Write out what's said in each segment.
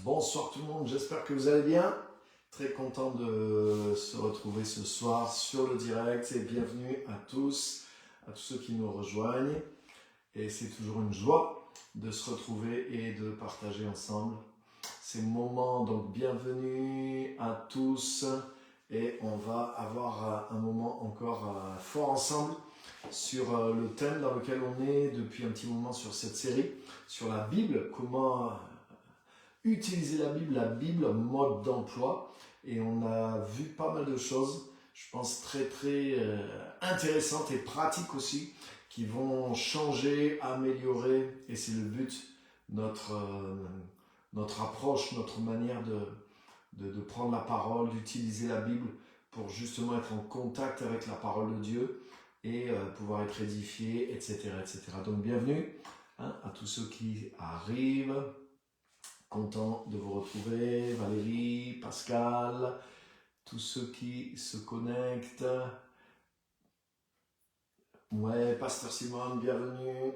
Bonsoir tout le monde, j'espère que vous allez bien. Très content de se retrouver ce soir sur le direct et bienvenue à tous ceux qui nous rejoignent. Et c'est toujours une joie de se retrouver et de partager ensemble ces moments. Donc bienvenue à tous et on va avoir un moment encore fort ensemble sur le thème dans lequel on est depuis un petit moment sur cette série, sur la Bible, comment utiliser la Bible mode d'emploi. Et on a vu pas mal de choses, je pense très intéressantes et pratiques aussi, qui vont changer, améliorer, et c'est le but, notre approche, notre manière de prendre la parole, d'utiliser la Bible pour justement être en contact avec la parole de Dieu et pouvoir être édifié, etc. Donc bienvenue à tous ceux qui arrivent. Content de vous retrouver, Valérie, Pascal, tous ceux qui se connectent. Ouais, Pasteur Simon, bienvenue.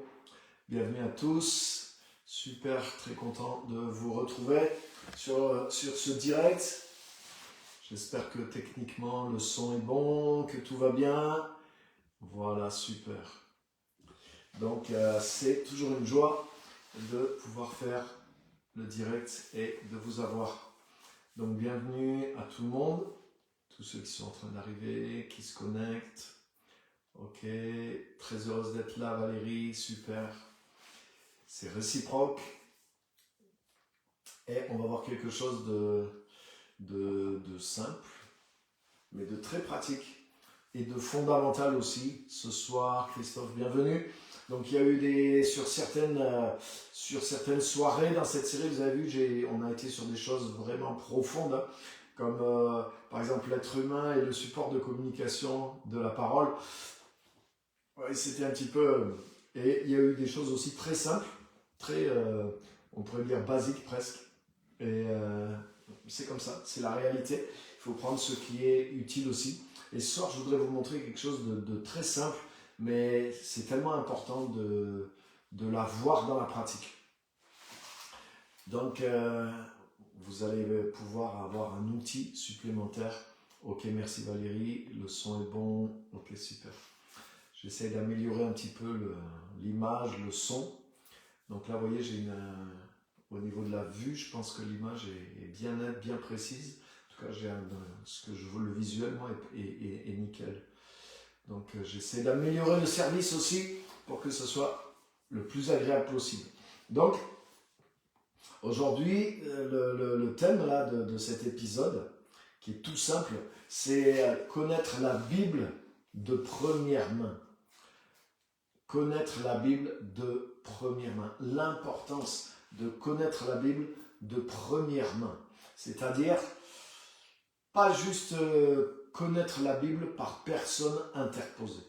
Bienvenue à tous. Super, très content de vous retrouver sur ce direct. J'espère que techniquement le son est bon, que tout va bien. Voilà, super. Donc, c'est toujours une joie de pouvoir faire le direct et de vous avoir. Donc bienvenue à tout le monde, tous ceux qui sont en train d'arriver, qui se connectent. Ok, très heureuse d'être là Valérie, super. C'est réciproque. Et on va voir quelque chose de simple, mais de très pratique et de fondamental aussi. Ce soir, Christophe, bienvenue. Donc il y a eu sur certaines soirées dans cette série, vous avez vu, on a été sur des choses vraiment profondes, hein, comme par exemple l'être humain et le support de communication de la parole. Ouais, c'était un petit peu... Et il y a eu des choses aussi très simples, très, on pourrait dire basiques presque. Et c'est comme ça, c'est la réalité. Il faut prendre ce qui est utile aussi. Et ce soir, je voudrais vous montrer quelque chose de très simple, mais c'est tellement important de la voir dans la pratique. Donc, vous allez pouvoir avoir un outil supplémentaire. Ok, merci Valérie, le son est bon. Ok, super. J'essaie d'améliorer un petit peu l'image, le son. Donc là, vous voyez, au niveau de la vue, je pense que l'image est bien nette, bien précise. En tout cas, ce que je veux, le visuellement est nickel. Donc j'essaie d'améliorer le service aussi pour que ce soit le plus agréable possible. Donc aujourd'hui, le thème là, de cet épisode, qui est tout simple, c'est connaître la Bible de première main. Connaître la Bible de première main. L'importance de connaître la Bible de première main. C'est-à-dire, pas juste connaître la Bible par personne interposée.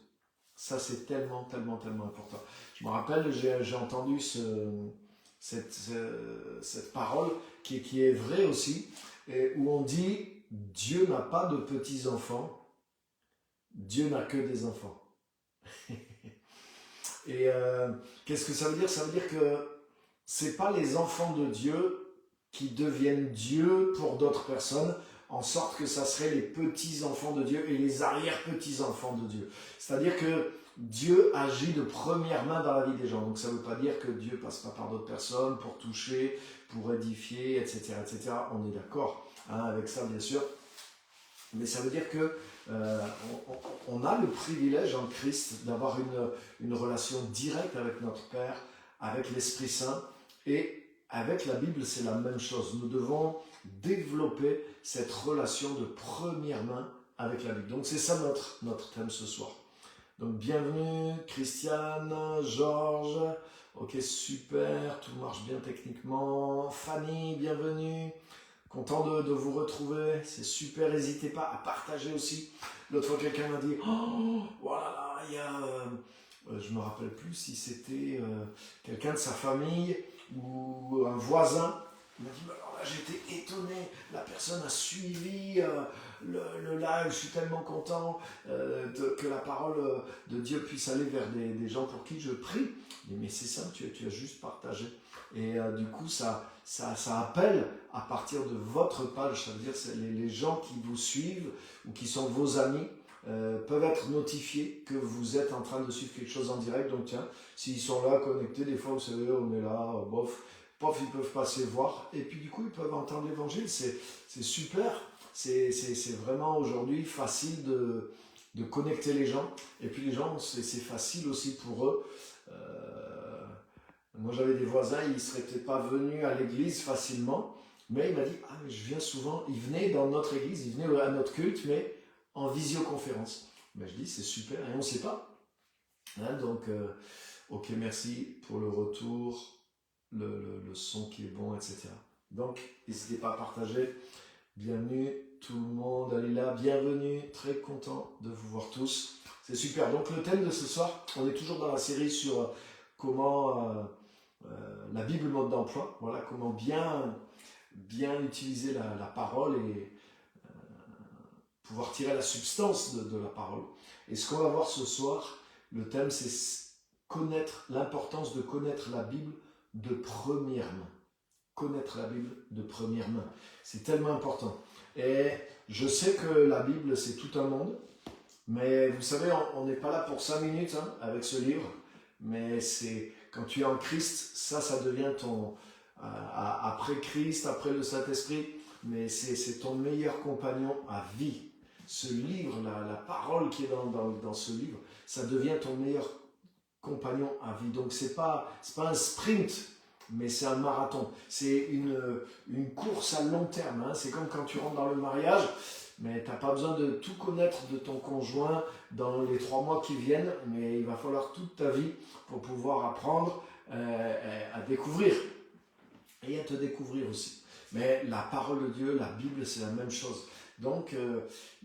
Ça, c'est tellement important. Je me rappelle, j'ai entendu cette parole qui est vraie aussi, et où on dit « Dieu n'a pas de petits-enfants, Dieu n'a que des enfants ». Et qu'est-ce que ça veut dire? Ça veut dire que c'est pas les enfants de Dieu qui deviennent Dieu pour d'autres personnes, en sorte que ça serait les petits-enfants de Dieu et les arrière-petits-enfants de Dieu. C'est-à-dire que Dieu agit de première main dans la vie des gens. Donc ça ne veut pas dire que Dieu passe pas par d'autres personnes pour toucher, pour édifier, etc. On est d'accord avec ça, bien sûr. Mais ça veut dire que on a le privilège en Christ d'avoir une relation directe avec notre Père, avec l'Esprit Saint, et avec la Bible, c'est la même chose. Nous devons développer cette relation de première main avec la Bible. Donc c'est ça notre thème ce soir. Donc bienvenue Christiane, Georges, ok super, tout marche bien techniquement. Fanny, bienvenue. Content de vous retrouver, c'est super, n'hésitez pas à partager aussi. L'autre fois, quelqu'un m'a dit « Oh, voilà, il y a... je ne me rappelle plus si c'était quelqu'un de sa famille ou un voisin Il m'a dit, bah alors là j'étais étonné, la personne a suivi le live, je suis tellement content que la parole de Dieu puisse aller vers des gens pour qui je prie. Mais c'est ça, tu as juste partagé. Et du coup, ça appelle à partir de votre page, ça veut dire que les gens qui vous suivent ou qui sont vos amis peuvent être notifiés que vous êtes en train de suivre quelque chose en direct. Donc tiens, s'ils sont là connectés, des fois vous savez, on est là, bof, ils peuvent passer voir. Et puis du coup, ils peuvent entendre l'évangile. C'est super. C'est vraiment aujourd'hui facile de connecter les gens. Et puis les gens, c'est facile aussi pour eux. Moi, j'avais des voisins, ils ne seraient peut-être pas venus à l'église facilement, mais il m'a dit, ah, mais je viens souvent, ils venaient dans notre église, ils venaient à notre culte, mais en visioconférence. Mais je dis, c'est super, et on ne sait pas. Hein, donc, ok, merci pour le retour, le son qui est bon, etc. Donc, n'hésitez pas à partager. Bienvenue tout le monde, allez là, bienvenue, très content de vous voir tous. C'est super. Donc, le thème de ce soir, on est toujours dans la série sur comment la Bible mode d'emploi, voilà, comment bien utiliser la parole et pouvoir tirer la substance de la parole. Et ce qu'on va voir ce soir, le thème c'est connaître l'importance de connaître la Bible de première main. Connaître la Bible de première main. C'est tellement important. Et je sais que la Bible c'est tout un monde, mais vous savez, on n'est pas là pour 5 minutes hein, avec ce livre, mais c'est quand tu es en Christ, ça devient ton... après Christ, après le Saint-Esprit, mais c'est ton meilleur compagnon à vie. Ce livre, la parole qui est dans ce livre, ça devient ton meilleur compagnon à vie. Donc c'est pas un sprint, mais c'est un marathon. C'est une course à long terme. Hein. C'est comme quand tu rentres dans le mariage, mais tu n'as pas besoin de tout connaître de ton conjoint dans les 3 mois qui viennent, mais il va falloir toute ta vie pour pouvoir apprendre à découvrir et à te découvrir aussi. Mais la parole de Dieu, la Bible, c'est la même chose. Donc,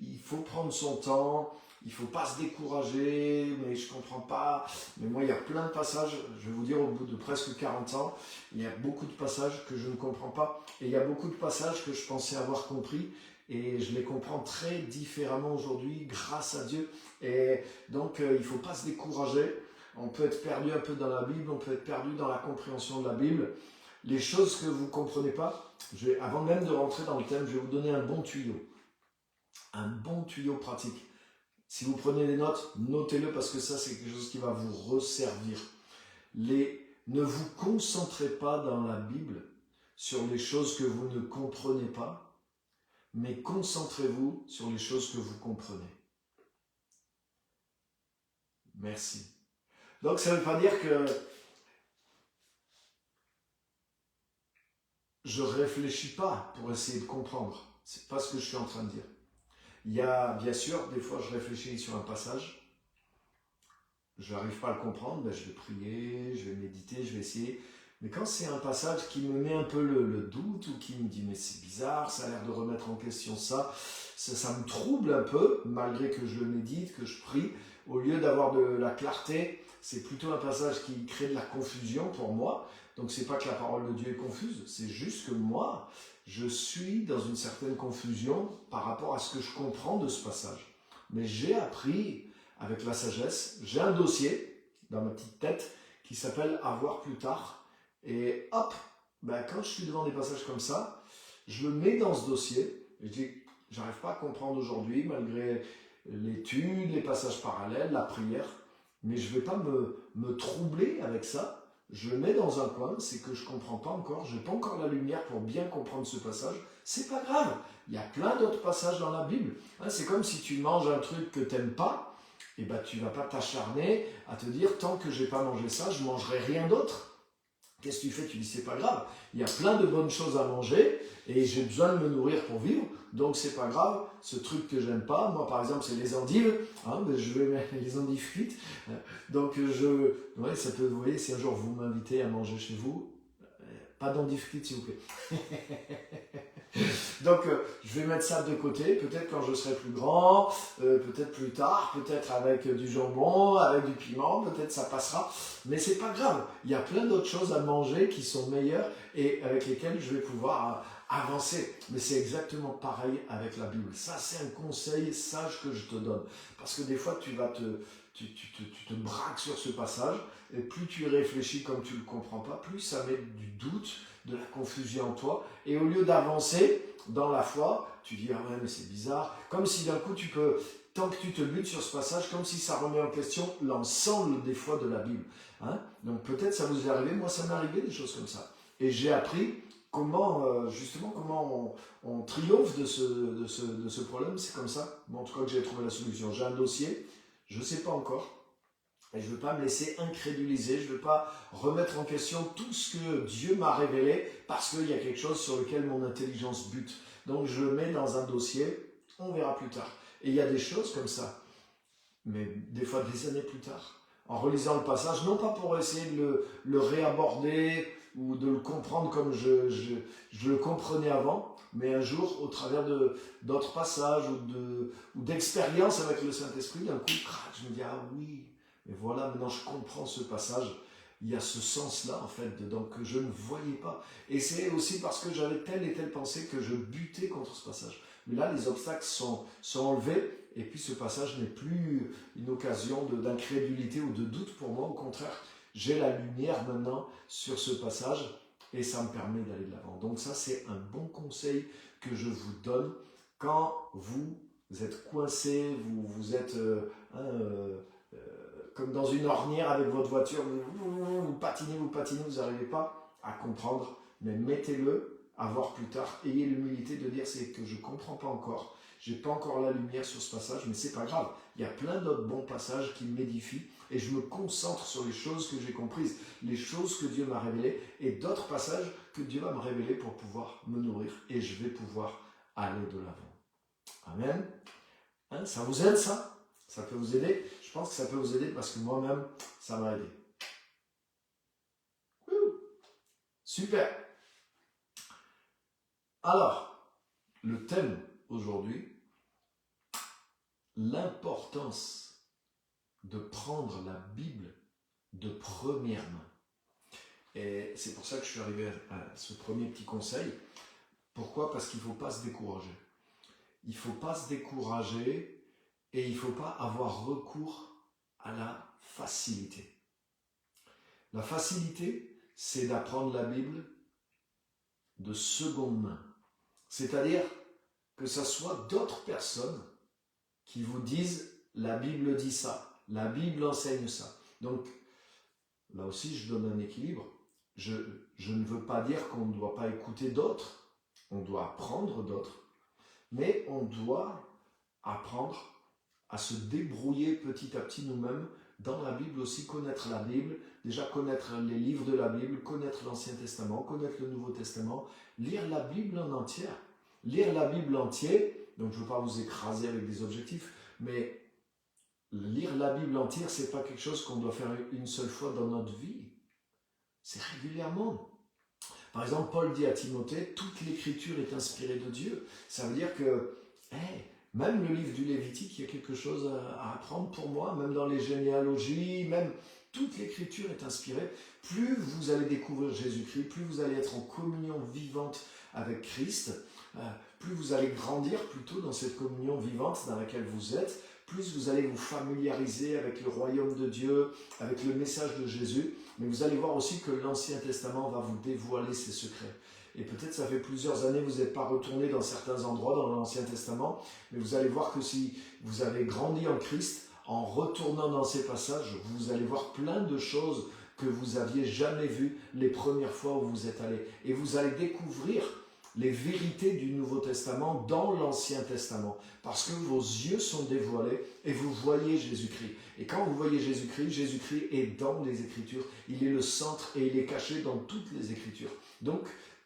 il faut prendre son temps, il ne faut pas se décourager, mais je ne comprends pas. Mais moi, il y a plein de passages, je vais vous dire, au bout de presque 40 ans, il y a beaucoup de passages que je ne comprends pas. Et il y a beaucoup de passages que je pensais avoir compris. Et je les comprends très différemment aujourd'hui, grâce à Dieu. Et donc, il ne faut pas se décourager. On peut être perdu un peu dans la Bible, on peut être perdu dans la compréhension de la Bible. Les choses que vous ne comprenez pas, avant même de rentrer dans le thème, je vais vous donner un bon tuyau. Un bon tuyau pratique. Si vous prenez des notes, notez-le parce que ça, c'est quelque chose qui va vous resservir. Ne vous concentrez pas dans la Bible sur les choses que vous ne comprenez pas, mais concentrez-vous sur les choses que vous comprenez. Merci. Donc, ça ne veut pas dire que je ne réfléchis pas pour essayer de comprendre. Ce n'est pas ce que je suis en train de dire. Il y a, bien sûr, des fois, je réfléchis sur un passage. Je n'arrive pas à le comprendre, ben je vais prier, je vais méditer, je vais essayer. Mais quand c'est un passage qui me met un peu le doute ou qui me dit mais c'est bizarre, ça a l'air de remettre en question ça me trouble un peu, malgré que je le médite, que je prie. Au lieu d'avoir de la clarté, c'est plutôt un passage qui crée de la confusion pour moi. Donc c'est pas que la parole de Dieu est confuse, c'est juste que moi, je suis dans une certaine confusion par rapport à ce que je comprends de ce passage. Mais j'ai appris avec la sagesse, j'ai un dossier dans ma petite tête qui s'appelle « Avoir plus tard ». Et hop, ben quand je suis devant des passages comme ça, je le mets dans ce dossier. Et je dis, j'arrive pas à comprendre aujourd'hui, malgré l'étude, les passages parallèles, la prière, mais je ne vais pas me troubler avec ça. Je le mets dans un coin, c'est que je ne comprends pas encore, je n'ai pas encore la lumière pour bien comprendre ce passage. C'est pas grave, il y a plein d'autres passages dans la Bible. Hein, c'est comme si tu manges un truc que tu n'aimes pas, et ben tu ne vas pas t'acharner à te dire, tant que je n'ai pas mangé ça, je ne mangerai rien d'autre. Qu'est-ce que tu fais? Tu dis, c'est pas grave. Il y a plein de bonnes choses à manger et j'ai besoin de me nourrir pour vivre. Donc, c'est pas grave. Ce truc que j'aime pas, moi, par exemple, c'est les endives. Hein, ben, je vais mettre les endives frites. Donc, ouais, ça peut, vous voyez, si un jour vous m'invitez à manger chez vous, pas d'endives frites, s'il vous plaît. Donc, je vais mettre ça de côté, peut-être quand je serai plus grand, peut-être plus tard, peut-être avec du jambon, avec du piment, peut-être ça passera. Mais c'est pas grave, il y a plein d'autres choses à manger qui sont meilleures et avec lesquelles je vais pouvoir avancer. Mais c'est exactement pareil avec la Bible. Ça, c'est un conseil sage que je te donne. Parce que des fois, tu te braques sur ce passage, et plus tu y réfléchis comme tu ne le comprends pas, plus ça met du doute, de la confusion en toi. Et au lieu d'avancer dans la foi, tu dis, ah ouais, mais c'est bizarre. Comme si d'un coup, tant que tu te butes sur ce passage, comme si ça remet en question l'ensemble des fois de la Bible. Hein? Donc peut-être ça vous est arrivé, moi ça m'est arrivé des choses comme ça. Et j'ai appris justement, comment on triomphe de ce problème, c'est comme ça. Bon, en tout cas que j'ai trouvé la solution. J'ai un dossier, je ne sais pas encore, et je ne veux pas me laisser incréduliser, je ne veux pas remettre en question tout ce que Dieu m'a révélé, parce qu'il y a quelque chose sur lequel mon intelligence bute. Donc je le mets dans un dossier, on verra plus tard. Et il y a des choses comme ça, mais des fois des années plus tard, en relisant le passage, non pas pour essayer de le réaborder, ou de le comprendre comme je le comprenais avant, mais un jour, au travers d'autres passages ou d'expériences avec le Saint-Esprit, d'un coup, je me dis, ah oui, mais voilà, maintenant je comprends ce passage, il y a ce sens-là, en fait, dedans, que je ne voyais pas. Et c'est aussi parce que j'avais telle et telle pensée que je butais contre ce passage. Mais là, les obstacles sont enlevés, et puis ce passage n'est plus une occasion d'incrédulité ou de doute pour moi, au contraire, j'ai la lumière maintenant sur ce passage et ça me permet d'aller de l'avant. Donc ça, c'est un bon conseil que je vous donne quand vous êtes coincé, vous êtes comme dans une ornière avec votre voiture, vous patinez, vous n'arrivez pas à comprendre, mais mettez-le à voir plus tard. Ayez l'humilité de dire c'est que je ne comprends pas encore, je n'ai pas encore la lumière sur ce passage, mais c'est pas grave. Il y a plein d'autres bons passages qui m'édifient et je me concentre sur les choses que j'ai comprises, les choses que Dieu m'a révélées et d'autres passages que Dieu va me révéler pour pouvoir me nourrir et je vais pouvoir aller de l'avant. Amen. Hein, ça vous aide ça? Ça peut vous aider? Je pense que ça peut vous aider parce que moi-même, ça m'a aidé. Super. Alors, le thème aujourd'hui, l'importance de prendre la Bible de première main. Et c'est pour ça que je suis arrivé à ce premier petit conseil. Pourquoi? Parce qu'il ne faut pas se décourager. Il ne faut pas se décourager et il ne faut pas avoir recours à la facilité. La facilité, c'est d'apprendre la Bible de seconde main. C'est-à-dire que ce soit d'autres personnes qui vous disent « la Bible dit ça, la Bible enseigne ça ». Donc, là aussi, je donne un équilibre. Je ne veux pas dire qu'on ne doit pas écouter d'autres, on doit apprendre d'autres, mais on doit apprendre à se débrouiller petit à petit nous-mêmes dans la Bible aussi, connaître la Bible, déjà connaître les livres de la Bible, connaître l'Ancien Testament, connaître le Nouveau Testament, lire la Bible en entière. Lire la Bible entière, donc je ne veux pas vous écraser avec des objectifs, mais lire la Bible entière, ce n'est pas quelque chose qu'on doit faire une seule fois dans notre vie. C'est régulièrement. Par exemple, Paul dit à Timothée, toute l'écriture est inspirée de Dieu. Ça veut dire que, même le livre du Lévitique, il y a quelque chose à apprendre pour moi, même dans les généalogies, même toute l'écriture est inspirée. Plus vous allez découvrir Jésus-Christ, plus vous allez être en communion vivante avec Christ, plus vous allez grandir plutôt dans cette communion vivante dans laquelle vous êtes, plus vous allez vous familiariser avec le royaume de Dieu, avec le message de Jésus, mais vous allez voir aussi que l'Ancien Testament va vous dévoiler ses secrets. Et peut-être ça fait plusieurs années que vous n'êtes pas retourné dans certains endroits dans l'Ancien Testament, mais vous allez voir que si vous avez grandi en Christ, en retournant dans ces passages, vous allez voir plein de choses que vous n'aviez jamais vues les premières fois où vous êtes allé. Et vous allez découvrir les vérités du Nouveau Testament dans l'Ancien Testament, parce que vos yeux sont dévoilés et vous voyez Jésus-Christ. Et quand vous voyez Jésus-Christ, Jésus-Christ est dans les Écritures, il est le centre et il est caché dans toutes les Écritures. Donc,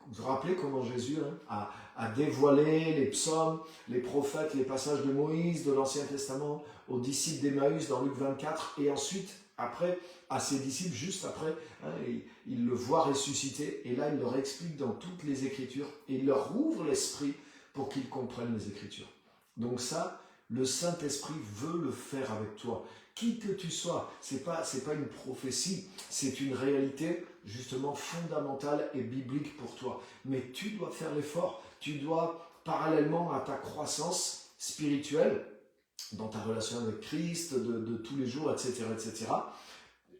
vous vous rappelez comment Jésus a dévoilé les psaumes, les prophètes, les passages de Moïse, de l'Ancien Testament, aux disciples d'Emmaüs dans Luc 24, et ensuite après, à ses disciples, juste après, hein, il le voit ressusciter, et là, il leur explique dans toutes les Écritures, et il leur ouvre l'esprit pour qu'ils comprennent les Écritures. Donc ça, le Saint-Esprit veut le faire avec toi. Qui que tu sois, c'est pas une prophétie, c'est une réalité justement fondamentale et biblique pour toi. Mais tu dois faire l'effort, tu dois, parallèlement à ta croissance spirituelle, dans ta relation avec Christ, de tous les jours, etc.,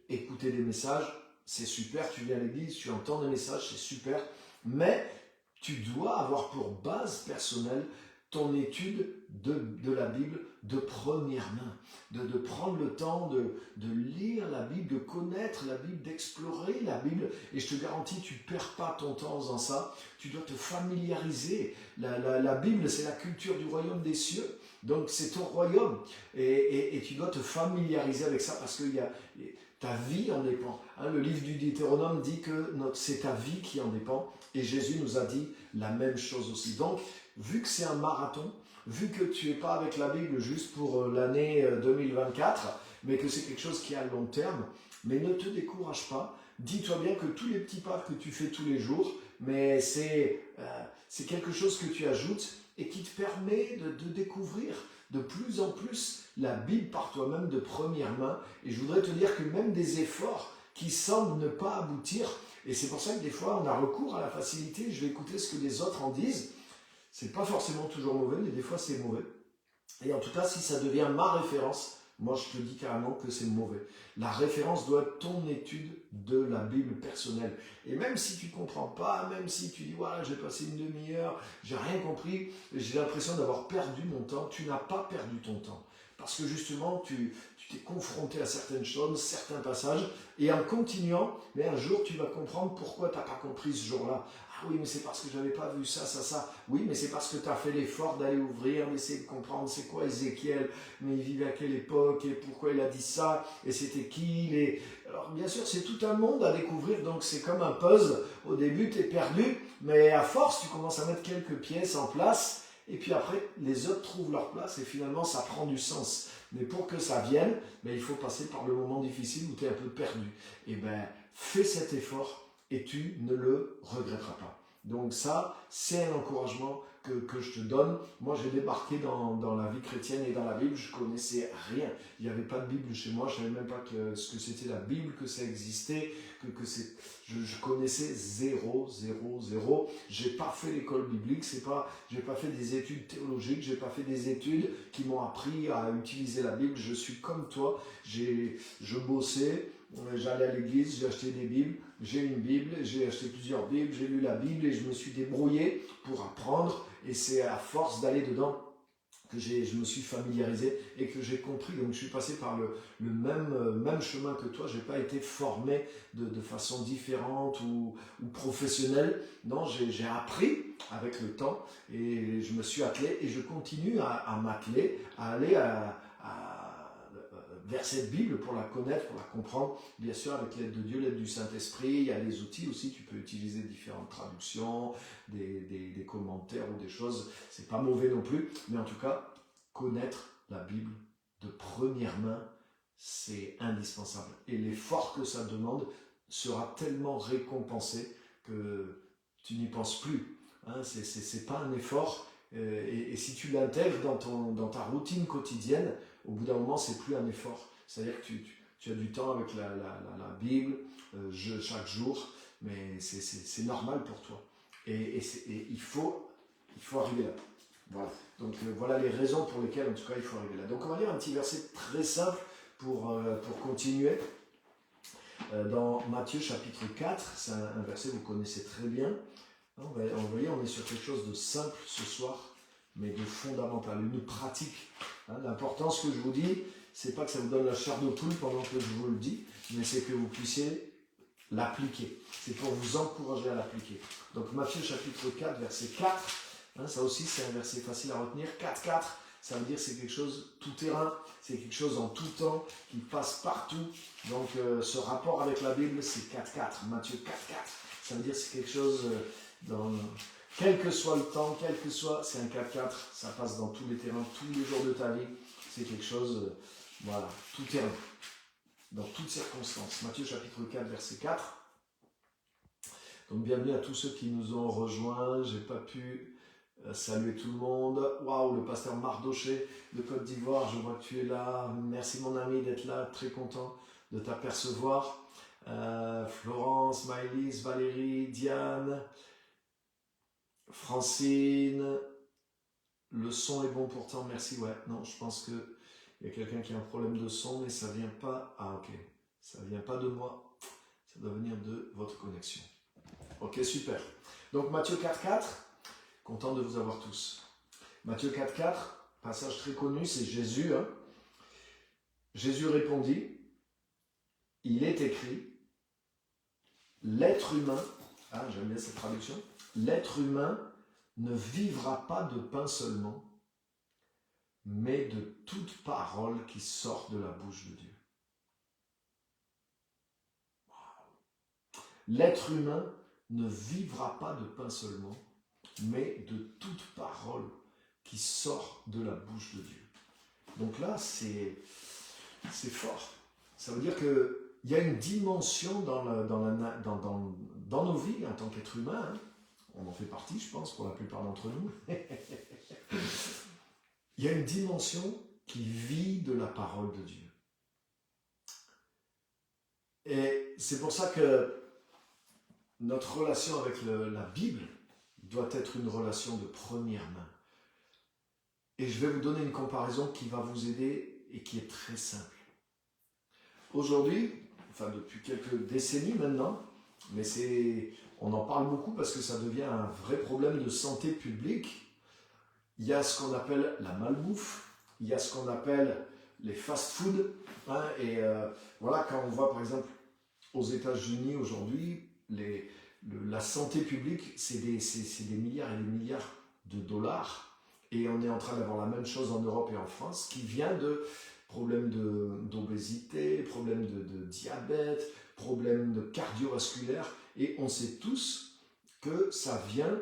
écouter des messages, c'est super, tu viens à l'église, tu entends des messages, c'est super, mais tu dois avoir pour base personnelle ton étude de la Bible de première main, de prendre le temps de lire la Bible, de connaître la Bible, d'explorer la Bible, et je te garantis, tu ne perds pas ton temps en faisant ça, tu dois te familiariser. La Bible, c'est la culture du royaume des cieux, donc c'est ton royaume, et tu dois te familiariser avec ça, parce que ta vie en dépend. Hein, le livre du Deutéronome dit que c'est ta vie qui en dépend, et Jésus nous a dit la même chose aussi. Donc, vu que c'est un marathon, vu que tu n'es pas avec la Bible juste pour l'année 2024, mais que c'est quelque chose qui est à long terme, mais ne te décourage pas. Dis-toi bien que tous les petits pas que tu fais tous les jours, mais c'est quelque chose que tu ajoutes et qui te permet de découvrir de plus en plus la Bible par toi-même de première main. Et je voudrais te dire que même des efforts qui semblent ne pas aboutir, et c'est pour ça que des fois on a recours à la facilité, je vais écouter ce que les autres en disent. C'est pas forcément toujours mauvais, mais des fois c'est mauvais. Et en tout cas, si ça devient ma référence, moi je te dis carrément que c'est mauvais. La référence doit être ton étude de la Bible personnelle. Et même si tu ne comprends pas, même si tu dis voilà, j'ai passé une demi-heure, j'ai rien compris, j'ai l'impression d'avoir perdu mon temps, tu n'as pas perdu ton temps. Parce que justement, tu t'es confronté à certaines choses, certains passages, et en continuant, mais un jour tu vas comprendre pourquoi tu n'as pas compris ce jour-là. Ah oui, mais c'est parce que je n'avais pas vu ça. Oui, mais c'est parce que tu as fait l'effort d'aller ouvrir, d'essayer de comprendre c'est quoi Ézéchiel, mais il vivait à quelle époque, et pourquoi il a dit ça, et c'était qui. Alors bien sûr, c'est tout un monde à découvrir, donc c'est comme un puzzle. Au début, tu es perdu, mais à force, tu commences à mettre quelques pièces en place, et puis après, les autres trouvent leur place, et finalement, ça prend du sens. Mais pour que ça vienne, il faut passer par le moment difficile où tu es un peu perdu. Et fais cet effort, et tu ne le regretteras pas. Donc ça, c'est un encouragement que je te donne. Moi, j'ai débarqué dans la vie chrétienne et dans la Bible, je ne connaissais rien. Il n'y avait pas de Bible chez moi, je ne savais même pas ce que c'était la Bible, que ça existait, je connaissais zéro. Je n'ai pas fait l'école biblique, je n'ai pas fait des études théologiques, je n'ai pas fait des études qui m'ont appris à utiliser la Bible. Je suis comme toi, je bossais, j'allais à l'église, j'ai acheté des Bibles, j'ai une Bible, j'ai acheté plusieurs Bibles, j'ai lu la Bible et je me suis débrouillé pour apprendre, et c'est à force d'aller dedans que je me suis familiarisé et que j'ai compris. Donc je suis passé par le même chemin que toi, je n'ai pas été formé de façon différente ou professionnelle. Non, j'ai appris avec le temps et je me suis attelé et je continue à m'atteler, à aller vers cette Bible pour la connaître, pour la comprendre, bien sûr avec l'aide de Dieu, l'aide du Saint-Esprit. Il y a des outils aussi, tu peux utiliser différentes traductions, des commentaires ou des choses, c'est pas mauvais non plus, mais en tout cas, connaître la Bible de première main, c'est indispensable. Et l'effort que ça demande sera tellement récompensé que tu n'y penses plus. Hein, c'est pas un effort, et si tu l'intègres dans ta routine quotidienne, au bout d'un moment, c'est plus un effort. C'est-à-dire que tu as du temps avec la Bible chaque jour, mais c'est normal pour toi. Et il faut arriver là. Voilà. Donc voilà les raisons pour lesquelles, en tout cas, il faut arriver là. Donc on va lire un petit verset très simple pour continuer. Dans Matthieu chapitre 4, c'est un verset que vous connaissez très bien. On est sur quelque chose de simple ce soir, mais de fondamental, une pratique. L'important, ce que je vous dis, c'est pas que ça vous donne la chair de poule pendant que je vous le dis, mais c'est que vous puissiez l'appliquer. C'est pour vous encourager à l'appliquer. Donc Matthieu chapitre 4, verset 4, ça aussi c'est un verset facile à retenir. 4, ça veut dire que c'est quelque chose tout terrain, c'est quelque chose en tout temps, qui passe partout. Donc ce rapport avec la Bible, c'est 4, Matthieu 4, ça veut dire que c'est quelque chose quel que soit le temps, c'est un 4, ça passe dans tous les terrains, tous les jours de ta vie, c'est quelque chose, voilà, tout terrain. dans toutes circonstances. Matthieu chapitre 4, verset 4. Donc bienvenue à tous ceux qui nous ont rejoints. J'ai pas pu saluer tout le monde. Waouh, le pasteur Mardoché de Côte d'Ivoire, je vois que tu es là. Merci mon ami d'être là, très content de t'apercevoir. Florence, Maëlys, Valérie, Diane, Francine. Le son est bon pourtant, merci. Ouais, non, je pense que il y a quelqu'un qui a un problème de son, mais ça vient pas. Ah ok, ça vient pas de moi. Ça doit venir de votre connexion. Ok, super. Donc Matthieu 4.4, content de vous avoir tous. Matthieu 4.4, passage très connu, c'est Jésus. Jésus répondit, il est écrit, l'être humain, j'aime bien cette traduction, l'être humain ne vivra pas de pain seulement, mais de toute parole qui sort de la bouche de Dieu. Wow. L'être humain ne vivra pas de pain seulement, mais de toute parole qui sort de la bouche de Dieu. Donc là, c'est fort. Ça veut dire qu'il y a une dimension dans nos vies en tant qu'être humain. On en fait partie, je pense, pour la plupart d'entre nous. Il y a une dimension qui vit de la parole de Dieu. Et c'est pour ça que notre relation avec la Bible doit être une relation de première main. Et je vais vous donner une comparaison qui va vous aider et qui est très simple. Aujourd'hui, enfin depuis quelques décennies maintenant, mais on en parle beaucoup parce que ça devient un vrai problème de santé publique. Il y a ce qu'on appelle la malbouffe, il y a ce qu'on appelle les fast-food. Voilà, quand on voit par exemple aux États-Unis aujourd'hui, la santé publique, c'est des milliards et des milliards de dollars. Et on est en train d'avoir la même chose en Europe et en France, qui vient de problèmes d'obésité, problèmes de diabète, problèmes de cardiovasculaire. Et on sait tous que ça vient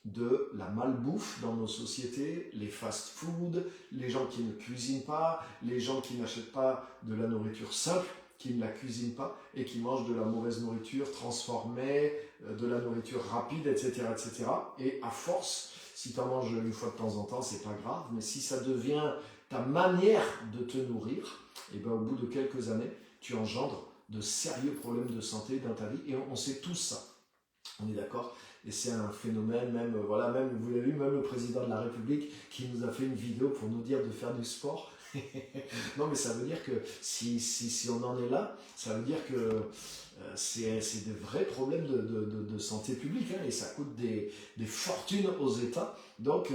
de la malbouffe dans nos sociétés, les fast-food, les gens qui ne cuisinent pas, les gens qui n'achètent pas de la nourriture simple, qui ne la cuisinent pas et qui mangent de la mauvaise nourriture transformée, de la nourriture rapide, etc., etc. Et à force, si tu en manges une fois de temps en temps, c'est pas grave, mais si ça devient ta manière de te nourrir, et ben au bout de quelques années, tu engendres de sérieux problèmes de santé dans ta vie, et on sait tous ça. On est d'accord? Et c'est un phénomène, même, vous l'avez vu, même le président de la République qui nous a fait une vidéo pour nous dire de faire du sport. Non, mais ça veut dire que si on en est là, ça veut dire que c'est des vrais problèmes de santé publique, et ça coûte des fortunes aux États. Donc,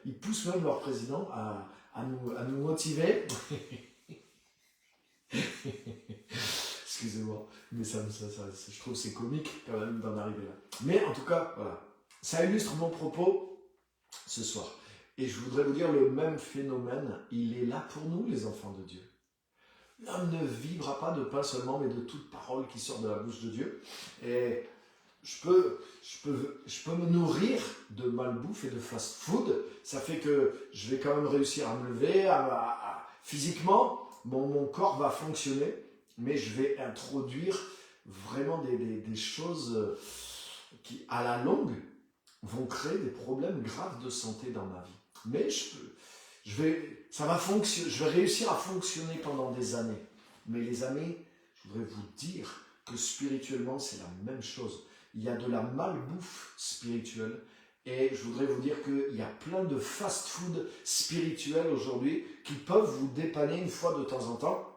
ils poussent même leur président à nous motiver. Excusez-moi, mais je trouve que c'est comique quand même d'en arriver là. Mais en tout cas, voilà, ça illustre mon propos ce soir. Et je voudrais vous dire, le même phénomène, il est là pour nous, les enfants de Dieu. L'homme ne vivra pas de pain seulement, mais de toute parole qui sort de la bouche de Dieu. Et je peux me nourrir de malbouffe et de fast-food. Ça fait que je vais quand même réussir à me lever, physiquement, mon corps va fonctionner, mais je vais introduire vraiment des choses qui, à la longue, vont créer des problèmes graves de santé dans ma vie. Mais ça va fonctionner, je vais réussir à fonctionner pendant des années. Mais les amis, je voudrais vous dire que spirituellement, c'est la même chose. Il y a de la malbouffe spirituelle. Et je voudrais vous dire qu'il y a plein de fast-food spirituels aujourd'hui qui peuvent vous dépanner une fois de temps en temps.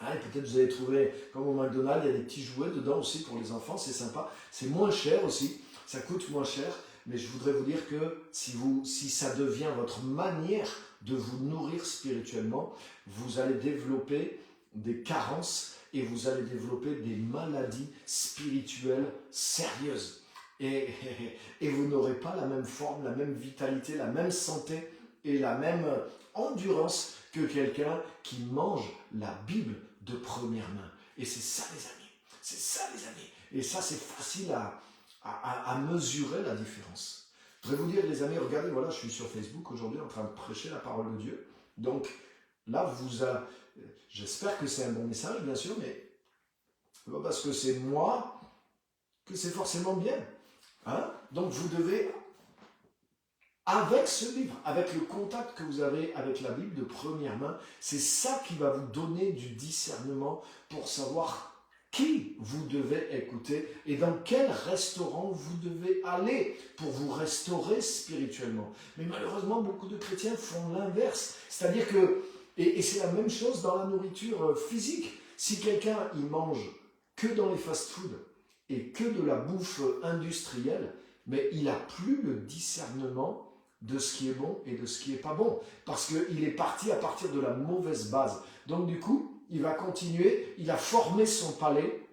Peut-être vous allez trouver, comme au McDonald's, il y a des petits jouets dedans aussi pour les enfants, c'est sympa. C'est moins cher aussi, ça coûte moins cher. Mais je voudrais vous dire que si ça devient votre manière de vous nourrir spirituellement, vous allez développer des carences et vous allez développer des maladies spirituelles sérieuses. Et vous n'aurez pas la même forme, la même vitalité, la même santé et la même endurance que quelqu'un qui mange la Bible de première main. Et c'est ça les amis, c'est ça les amis. Et ça c'est facile à mesurer la différence. Je vais vous dire les amis, regardez, voilà, je suis sur Facebook aujourd'hui en train de prêcher la parole de Dieu. Donc là, j'espère que c'est un bon message, bien sûr, mais pas parce que c'est moi que c'est forcément bien. Hein? Donc vous devez, avec ce livre, avec le contact que vous avez avec la Bible de première main, c'est ça qui va vous donner du discernement pour savoir qui vous devez écouter et dans quel restaurant vous devez aller pour vous restaurer spirituellement. Mais malheureusement, beaucoup de chrétiens font l'inverse. C'est-à-dire que, et c'est la même chose dans la nourriture physique. Si quelqu'un il mange que dans les fast-foods et que de la bouffe industrielle, mais il n'a plus le discernement de ce qui est bon et de ce qui n'est pas bon. Parce qu'il est parti à partir de la mauvaise base. Donc du coup, il va continuer, il a formé son palais,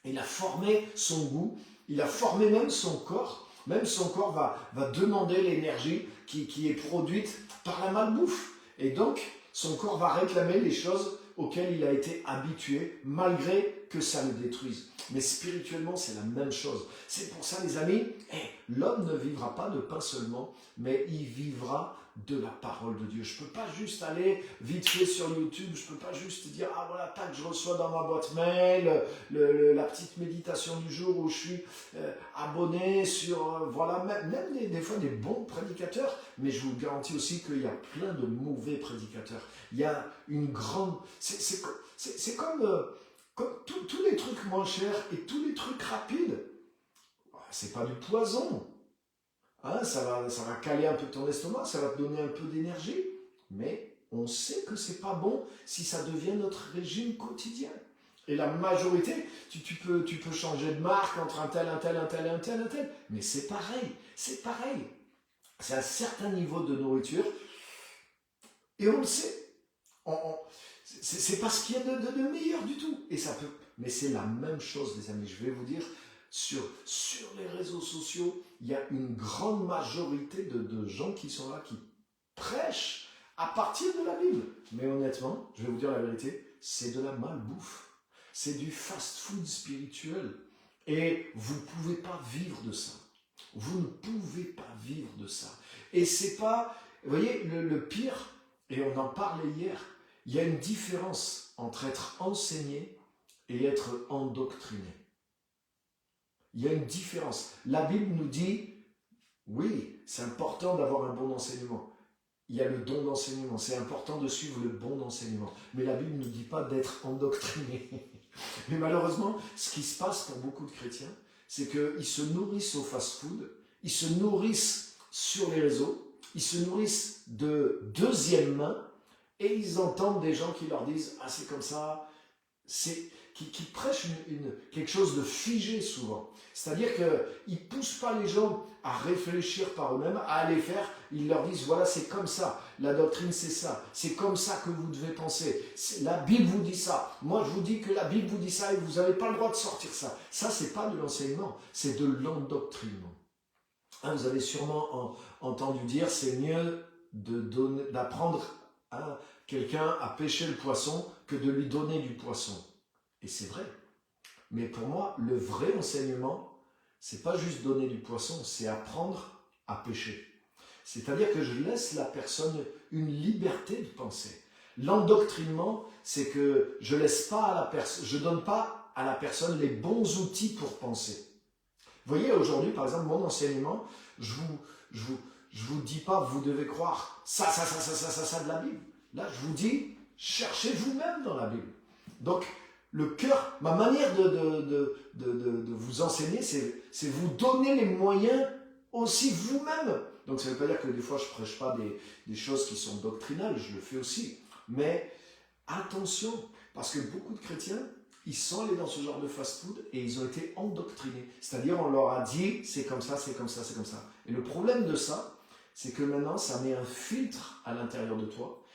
il a formé son goût, il a formé même son corps. Même son corps va demander l'énergie qui est produite par la malbouffe. Et donc, son corps va réclamer les choses auxquelles il a été habitué, malgré que ça le détruise. Mais spirituellement, c'est la même chose. C'est pour ça, les amis, l'homme ne vivra pas de pain seulement, mais il vivra de la parole de Dieu. Je ne peux pas juste aller vite fait sur YouTube, je ne peux pas juste dire, ah voilà, tac, je reçois dans ma boîte mail la petite méditation du jour où je suis abonné sur, voilà, même des fois des bons prédicateurs, mais je vous garantis aussi qu'il y a plein de mauvais prédicateurs. Il y a une grande... C'est comme tous les trucs moins chers et tous les trucs rapides. C'est pas du poison. Hein, ça va caler un peu ton estomac, ça va te donner un peu d'énergie. Mais on sait que c'est pas bon si ça devient notre régime quotidien. Et la majorité, tu peux changer de marque entre un tel. Mais c'est pareil. C'est un certain niveau de nourriture. Et on le sait. C'est pas ce qu'il y a de meilleur du tout. Et ça peut. Mais c'est la même chose, les amis. Je vais vous dire, sur les réseaux sociaux, il y a une grande majorité de gens qui sont là, qui prêchent à partir de la Bible. Mais honnêtement, je vais vous dire la vérité, c'est de la malbouffe. C'est du fast-food spirituel. Et vous ne pouvez pas vivre de ça. Vous ne pouvez pas vivre de ça. Et c'est pas... Vous voyez, le pire, et on en parlait hier, il y a une différence entre être enseigné et être endoctriné. Il y a une différence. La Bible nous dit, oui, c'est important d'avoir un bon enseignement. Il y a le don d'enseignement. C'est important de suivre le bon enseignement. Mais la Bible ne nous dit pas d'être endoctriné. Mais malheureusement, ce qui se passe pour beaucoup de chrétiens, c'est qu'ils se nourrissent au fast-food, ils se nourrissent sur les réseaux, ils se nourrissent de deuxième main, et ils entendent des gens qui leur disent « Ah, c'est comme ça », qui prêchent quelque chose de figé souvent. C'est-à-dire qu'ils ne poussent pas les gens à réfléchir par eux-mêmes, à aller faire. Ils leur disent, voilà, c'est comme ça. La doctrine, c'est ça. C'est comme ça que vous devez penser. La Bible vous dit ça. Moi, je vous dis que la Bible vous dit ça et vous n'avez pas le droit de sortir ça. Ça, ce n'est pas de l'enseignement, c'est de l'endoctrinement. Hein, vous avez sûrement entendu dire, c'est mieux d'apprendre à quelqu'un à pêcher le poisson que de lui donner du poisson. Et c'est vrai. Mais pour moi, le vrai enseignement, c'est pas juste donner du poisson, c'est apprendre à pêcher. C'est-à-dire que je laisse la personne une liberté de penser. L'endoctrinement, c'est que je donne pas à la personne les bons outils pour penser. Vous voyez, aujourd'hui, par exemple, mon enseignement, je vous dis pas, vous devez croire ça de la Bible. Là, je vous dis, cherchez vous-même dans la Bible. Donc, le cœur, ma manière de vous enseigner, c'est vous donner les moyens aussi vous-même. Donc ça ne veut pas dire que des fois je ne prêche pas des choses qui sont doctrinales, je le fais aussi. Mais attention, parce que beaucoup de chrétiens, ils sont allés dans ce genre de fast-food et ils ont été endoctrinés. C'est-à-dire on leur a dit c'est comme ça, c'est comme ça, c'est comme ça. Et le problème de ça, c'est que maintenant ça met un filtre à l'intérieur de toi.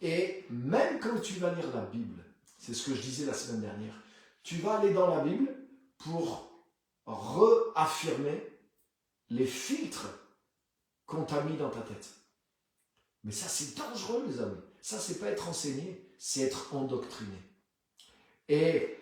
Et même quand tu vas lire la Bible, c'est ce que je disais la semaine dernière. Tu vas aller dans la Bible pour réaffirmer les filtres qu'on t'a mis dans ta tête. Mais ça, c'est dangereux, les amis. Ça, c'est pas être enseigné, c'est être endoctriné. Et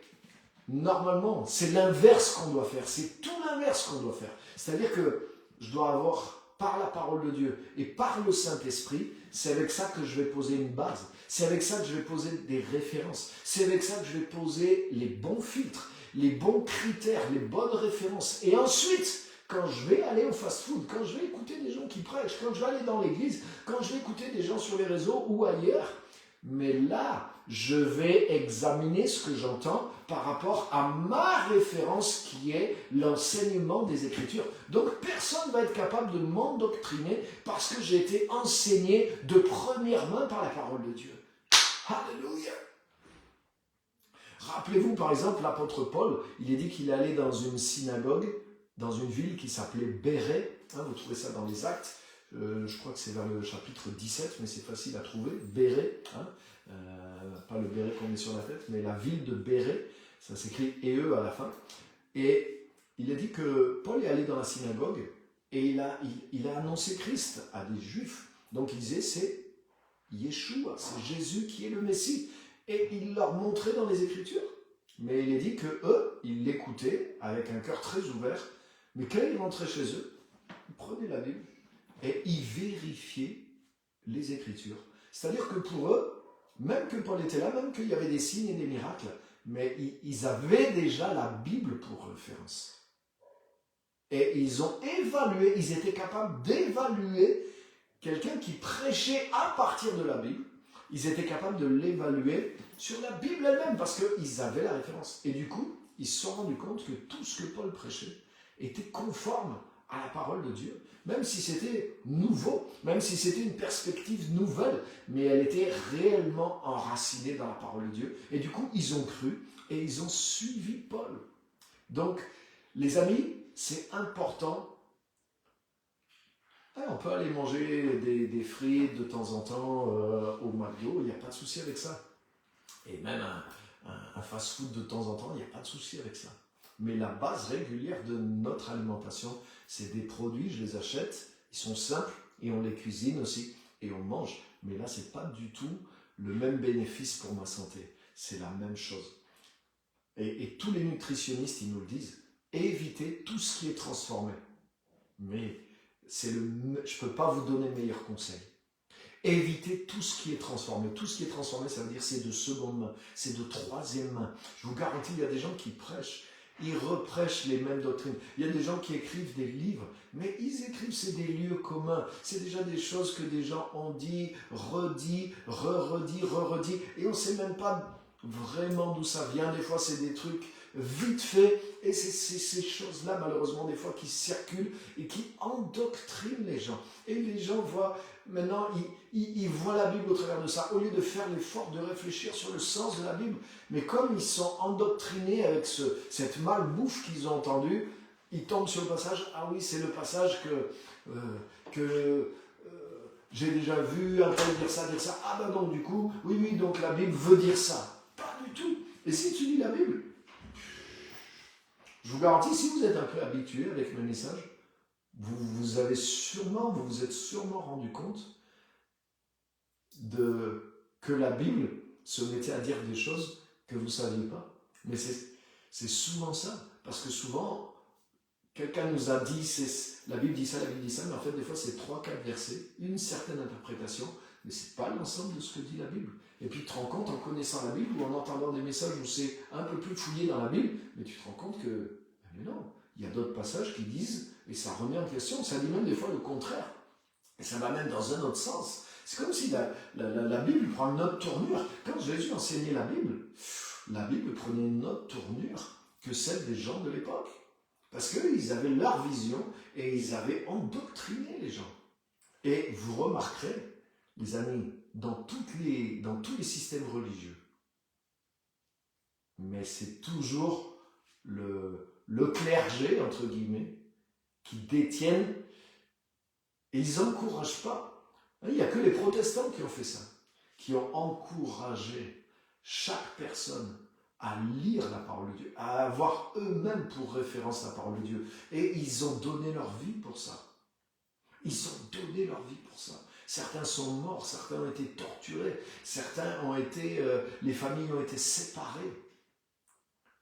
normalement, c'est l'inverse qu'on doit faire. C'est tout l'inverse qu'on doit faire. C'est-à-dire que je dois avoir par la parole de Dieu et par le Saint-Esprit, c'est avec ça que je vais poser une base. C'est avec ça que je vais poser des références. C'est avec ça que je vais poser les bons filtres, les bons critères, les bonnes références. Et ensuite, quand je vais aller au fast-food, quand je vais écouter des gens qui prêchent, quand je vais aller dans l'église, quand je vais écouter des gens sur les réseaux ou ailleurs, mais là, je vais examiner ce que j'entends par rapport à ma référence qui est l'enseignement des Écritures. Donc personne ne va être capable de m'endoctriner parce que j'ai été enseigné de première main par la parole de Dieu. Alléluia! Rappelez-vous par exemple l'apôtre Paul, il est dit qu'il allait dans une synagogue, dans une ville qui s'appelait Bérée. Vous trouvez ça dans les Actes. Je crois que c'est vers le chapitre 17, mais c'est facile à trouver. Bérée, pas le béret qu'on met sur la tête, mais la ville de Bérée, ça s'écrit E à la fin. Et il a dit que Paul est allé dans la synagogue et il a annoncé Christ à des Juifs. Donc il disait c'est Yeshua, c'est Jésus qui est le Messie. Et il leur montrait dans les Écritures. Mais il est dit que eux, ils l'écoutaient avec un cœur très ouvert. Mais quand ils rentraient chez eux, ils prenaient la Bible et ils vérifiaient les Écritures. C'est-à-dire que pour eux, même que Paul était là, même qu'il y avait des signes et des miracles, mais ils avaient déjà la Bible pour référence. Et ils ont évalué, ils étaient capables d'évaluer quelqu'un qui prêchait à partir de la Bible. Ils étaient capables de l'évaluer sur la Bible elle-même parce qu'ils avaient la référence. Et du coup, ils se sont rendus compte que tout ce que Paul prêchait était conforme à la parole de Dieu, même si c'était nouveau, même si c'était une perspective nouvelle, mais elle était réellement enracinée dans la parole de Dieu. Et du coup, ils ont cru et ils ont suivi Paul. Donc, les amis, c'est important. On peut aller manger des frites de temps en temps au McDo, il n'y a pas de souci avec ça. Et même un fast-food de temps en temps, il n'y a pas de souci avec ça. Mais la base régulière de notre alimentation, c'est des produits, je les achète, ils sont simples et on les cuisine aussi et on mange. Mais là, ce n'est pas du tout le même bénéfice pour ma santé. C'est la même chose. Et tous les nutritionnistes, ils nous le disent, évitez tout ce qui est transformé. Mais je ne peux pas vous donner meilleur conseil. Évitez tout ce qui est transformé. Tout ce qui est transformé, ça veut dire c'est de seconde main, c'est de troisième main. Je vous garantis, il y a des gens qui prêchent, ils reprêchent les mêmes doctrines. Il y a des gens qui écrivent des livres, mais ils écrivent, c'est des lieux communs. C'est déjà des choses que des gens ont dit, redit, re-redit, et on ne sait même pas vraiment d'où ça vient. Des fois, c'est des trucs vite fait, et c'est ces choses-là, malheureusement, des fois, qui circulent et qui endoctrinent les gens. Et les gens voient, maintenant, ils voient la Bible au travers de ça, au lieu de faire l'effort de réfléchir sur le sens de la Bible. Mais comme ils sont endoctrinés avec cette malbouffe qu'ils ont entendue, ils tombent sur le passage, ah oui, c'est le passage que j'ai déjà vu un tel dire ça, ah ben donc du coup, oui, donc la Bible veut dire ça. Pas du tout. Et si tu lis la Bible, je vous garantis, si vous êtes un peu habitué avec mes messages, vous vous êtes sûrement rendu compte que la Bible se mettait à dire des choses que vous ne saviez pas. Mais c'est souvent ça. Parce que souvent, quelqu'un nous a dit, la Bible dit ça, mais en fait, des fois, c'est 3-4 versets, une certaine interprétation, mais ce n'est pas l'ensemble de ce que dit la Bible. Et puis tu te rends compte, en connaissant la Bible, ou en entendant des messages où c'est un peu plus fouillé dans la Bible, mais tu te rends compte que, mais non, il y a d'autres passages qui disent, et ça remet en question, ça dit même des fois le contraire. Et ça va même dans un autre sens. C'est comme si la Bible prend une autre tournure. Quand Jésus enseignait la Bible prenait une autre tournure que celle des gens de l'époque. Parce qu'ils avaient leur vision et ils avaient endoctriné les gens. Et vous remarquerez, les amis, dans tous les systèmes religieux, mais c'est toujours le clergé, entre guillemets, qui détiennent, et ils n'encouragent pas. Il n'y a que les protestants qui ont fait ça, qui ont encouragé chaque personne à lire la parole de Dieu, à avoir eux-mêmes pour référence la parole de Dieu. Et ils ont donné leur vie pour ça. Certains sont morts, certains ont été torturés, les familles ont été séparées.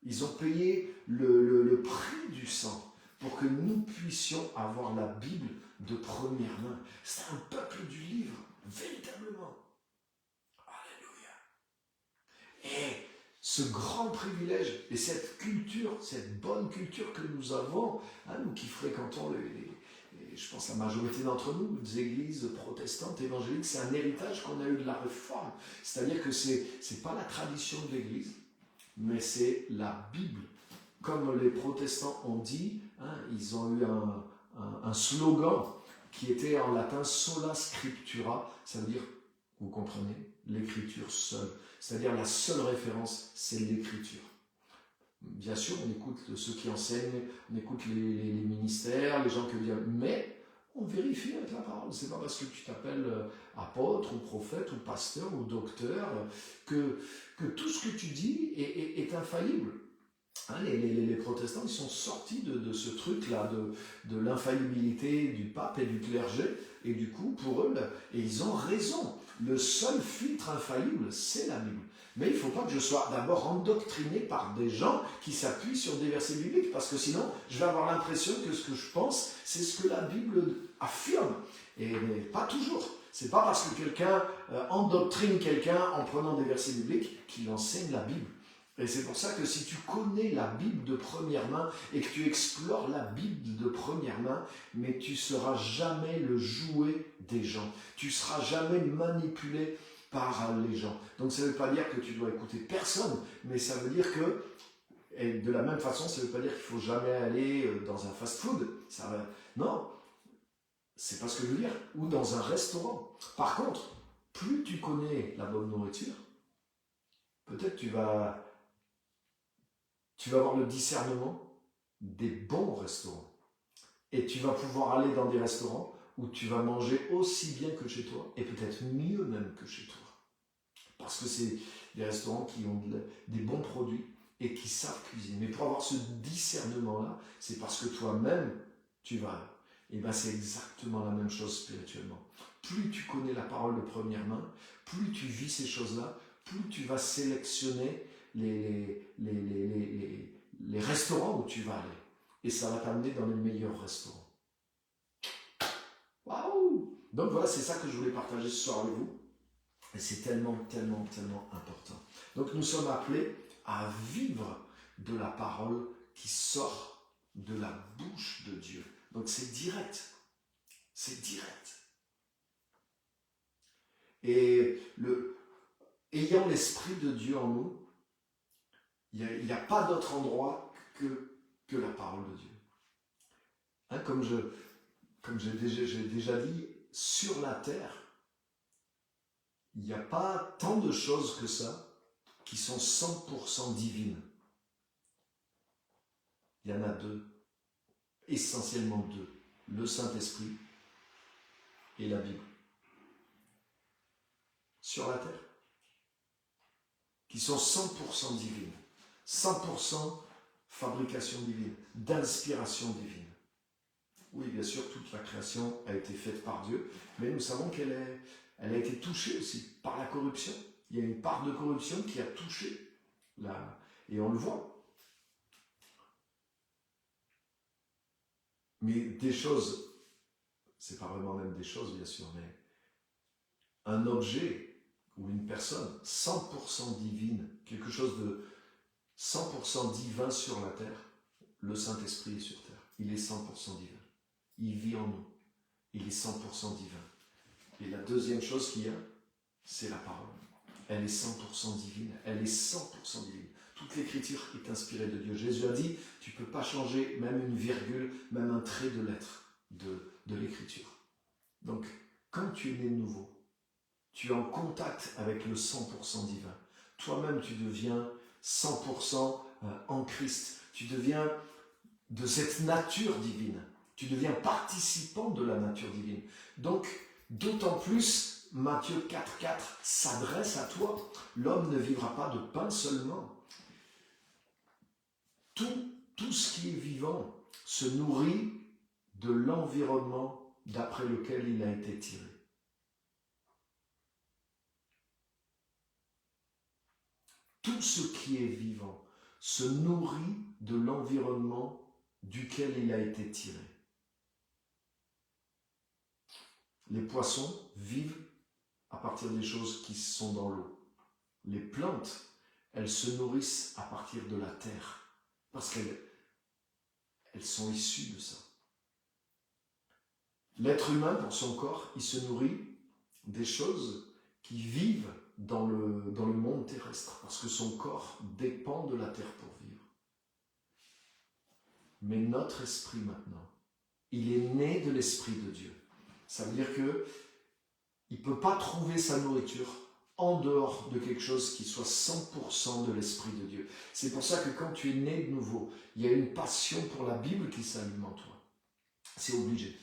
Ils ont payé le prix du sang pour que nous puissions avoir la Bible de première main. C'est un peuple du livre, véritablement. Alléluia. Et ce grand privilège et cette culture, cette bonne culture que nous avons, nous qui fréquentons je pense la majorité d'entre nous, des églises protestantes, évangéliques, c'est un héritage qu'on a eu de la Réforme. C'est-à-dire que c'est pas la tradition de l'Église, mais c'est la Bible. Comme les protestants ont dit, ils ont eu un slogan qui était en latin sola scriptura, ça veut dire, vous comprenez, l'écriture seule. C'est-à-dire la seule référence, c'est l'écriture. Bien sûr, on écoute ceux qui enseignent, on écoute les ministères, les gens qui viennent, mais on vérifie avec la parole. C'est pas parce que tu t'appelles apôtre ou prophète ou pasteur ou docteur que tout ce que tu dis est infaillible. Les protestants, ils sont sortis de ce truc-là, de l'infaillibilité du pape et du clergé, et du coup, pour eux, et ils ont raison. Le seul filtre infaillible, c'est la Bible. Mais il ne faut pas que je sois d'abord endoctriné par des gens qui s'appuient sur des versets bibliques, parce que sinon, je vais avoir l'impression que ce que je pense, c'est ce que la Bible affirme. Mais pas toujours. C'est pas parce que quelqu'un endoctrine quelqu'un en prenant des versets bibliques qu'il enseigne la Bible. Et c'est pour ça que si tu connais la Bible de première main et que tu explores la Bible de première main, mais tu ne seras jamais le jouet des gens. Tu ne seras jamais manipulé par les gens. Donc ça ne veut pas dire que tu dois écouter personne, mais ça veut dire que, et de la même façon, ça ne veut pas dire qu'il ne faut jamais aller dans un fast-food. Non, c'est pas ce que je veux dire. Ou dans un restaurant. Par contre, plus tu connais la bonne nourriture, peut-être tu vas avoir le discernement des bons restaurants. Et tu vas pouvoir aller dans des restaurants où tu vas manger aussi bien que chez toi, et peut-être mieux même que chez toi. Parce que c'est des restaurants qui ont des bons produits et qui savent cuisiner. Mais pour avoir ce discernement-là, c'est parce que toi-même, tu vas. Et bien c'est exactement la même chose spirituellement. Plus tu connais la parole de première main, plus tu vis ces choses-là, plus tu vas sélectionner les restaurants où tu vas aller. Et ça va t'amener dans les meilleurs restaurants. Waouh! Donc voilà, c'est ça que je voulais partager ce soir avec vous. Et c'est tellement, tellement, tellement important. Donc nous sommes appelés à vivre de la parole qui sort de la bouche de Dieu. Donc c'est direct. C'est direct. Et ayant l'Esprit de Dieu en nous, il n'y a pas d'autre endroit que la parole de Dieu. Comme j'ai déjà dit, sur la terre, il n'y a pas tant de choses que ça qui sont 100% divines. Il y en a deux, essentiellement deux, le Saint-Esprit et la Bible. Sur la terre, qui sont 100% divines, 100% fabrication divine, d'inspiration divine. Oui, bien sûr, toute la création a été faite par Dieu, mais nous savons qu'elle a été touchée aussi par la corruption. Il y a une part de corruption qui a touché, et on le voit. Mais des choses, c'est pas vraiment même des choses, bien sûr, mais un objet ou une personne 100% divine, quelque chose de 100% divin sur la terre, le Saint-Esprit est sur terre. Il est 100% divin. Il vit en nous. Il est 100% divin. Et la deuxième chose qu'il y a, c'est la parole. Elle est 100% divine. Elle est 100% divine. Toute l'écriture est inspirée de Dieu. Jésus a dit, tu ne peux pas changer même une virgule, même un trait de lettre de l'écriture. Donc, quand tu es né de nouveau, tu es en contact avec le 100% divin. Toi-même, tu deviens 100% en Christ. Tu deviens de cette nature divine. Tu deviens participant de la nature divine. Donc, d'autant plus, Matthieu 4,4 s'adresse à toi. L'homme ne vivra pas de pain seulement. Tout ce qui est vivant se nourrit de l'environnement d'après lequel il a été tiré. Tout ce qui est vivant se nourrit de l'environnement duquel il a été tiré. Les poissons vivent à partir des choses qui sont dans l'eau. Les plantes, elles se nourrissent à partir de la terre, parce qu'elles sont issues de ça. L'être humain, pour son corps, il se nourrit des choses qui vivent dans le monde terrestre, parce que son corps dépend de la terre pour vivre. Mais notre esprit maintenant, il est né de l'Esprit de Dieu. Ça veut dire qu'il ne peut pas trouver sa nourriture en dehors de quelque chose qui soit 100% de l'Esprit de Dieu. C'est pour ça que quand tu es né de nouveau, il y a une passion pour la Bible qui s'allume en toi. C'est obligé.